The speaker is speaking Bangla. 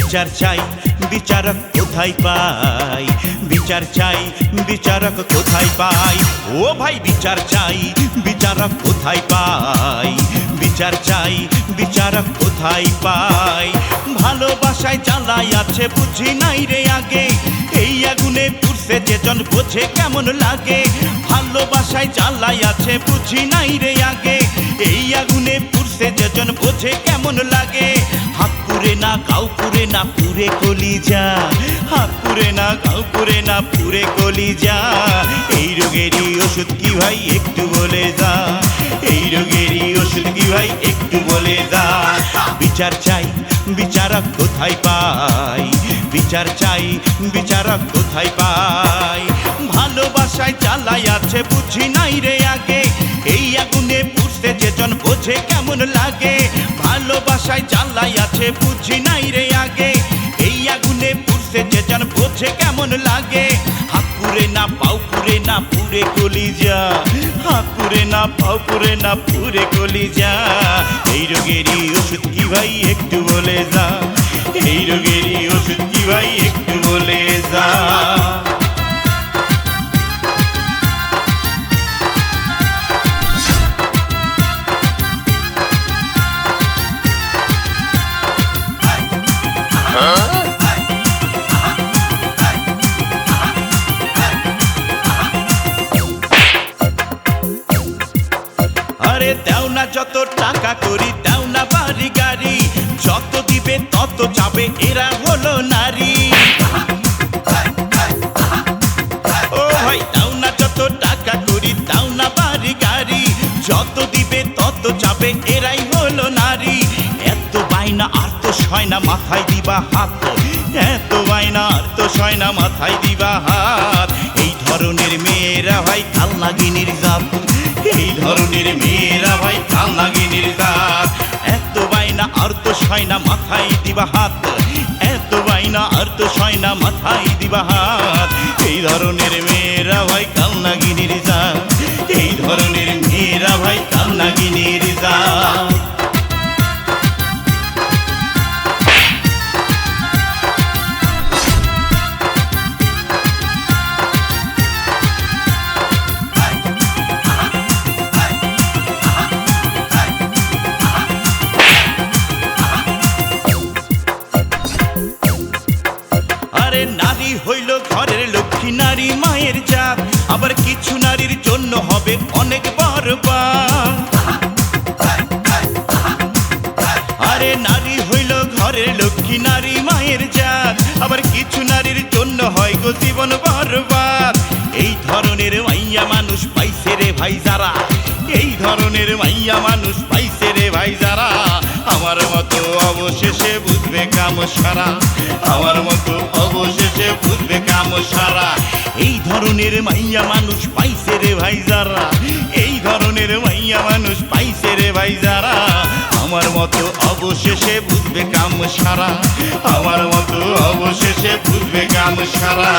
বিচার চাই বিচারক কোথায় পাই, বিচার চাই বিচারক কোথায় পাই, ও ভাই বিচার চাই বিচারক কোথায় পাই, বিচার চাই বিচারক কোথায় পাই। ভালোবাসায় জ্বালাই আছে বুঝি নাই রে আগে, এই আগুনে পুড়ছে যেজন বোঝে কেমন লাগে। ভালোবাসায় জ্বালাই আছে বুঝি নাই রে আগে, এই আগুনে পুড়ছে যেজন বোঝে কেমন লাগে। হাত পুরে না গাও পুরে না পুরে কলিজা, হাত পুরে না গাও পুরে না পুরে কলিজা। এই রোগেরই ওষুধ কি ভাই একটু বলে যা, এই রোগেরই ওষুধ কি ভাই একটু বলে যা। বিচার চাই বিচারক কোথায় পাই, বিচার চাই বিচারক কোথায় পাই। ভালোবাসায় জ্বালাই আছে বুঝি নাই রে আগে, এই আগুনে পুড়ছে যেজন বোঝে কেমন লাগে। ভালোবাসায় জ্বালাই আছে বুঝি নাই রে আগে, এই আগুনে পুড়ছে যেজন বোঝে কেমন লাগে। হাত পুরে না পাও পুরে না পুরে কলিজা, হাত পুরে না পাও পুরে না পুরে কলিজা। এই রোগেরই ওষুধ কি ভাই একটু বলে যা, এই রোগেরই ওষুধ কি ভাই একটু বলে যা। আরে দাও না যত টাকা করি, দাও না বাড়ি গাড়ি, যত দিবে তত চাবে এরা হলো নারী। ও ভাই দাও না যত টাকা করি, দাও না বাড়ি গাড়ি, যত দিবে তত চাবে এরাই হলো নারী। এত বায়না আর তো সয় না মাথায় দিবা হাত, এত বায়না আর তো সয় না মাথায় দিবা হাত। এই ধরনের মেয়েরা ভাই কাল নাগিনীর জাত, এই ধরনের মেয়েরা ভাই কাল নাগিনীর জাত। এত বায়না আর তো সয় না মাথায় দিবা হাত, এত বায়না আর তো সয় না মাথায় দিবা হাত। এই ধরনের মেয়েরা ভাই কাল নাগিনীর জাত, এই ধরনের মেয়েরা ভাই কাল নাগিনীর জাত। আরে নারী হইল ঘরের লক্ষ্মী, নারী মায়ের জাত, আবার কিছু নারীর জন্য হবে অনেক বরবাদ। আরে নারী হইল ঘরের লক্ষ্মী, নারী মায়ের জাত, আবার কিছু নারীর জন্য হয় গো জীবন বরবাদ। এই ধরনের মাইয়া মানুষ পাইছে রে ভাই যারা, এই ধরনের মাইয়া মানুষ পাইছে রে ভাই যারা। আমার মতো অবশেষে বুঝবে কাম সারা, আমার মতো অবশেষে বুঝবে কাম সারা। এই ধরনের মাইয়া মানুষ পাইছে রে ভাই যারা, এই ধরনের মাইয়া মানুষ পাইছে রে ভাই যারা। আমার মতো অবশেষে বুঝবে কাম সারা, আমার মতো অবশেষে বুঝবে কাম সারা।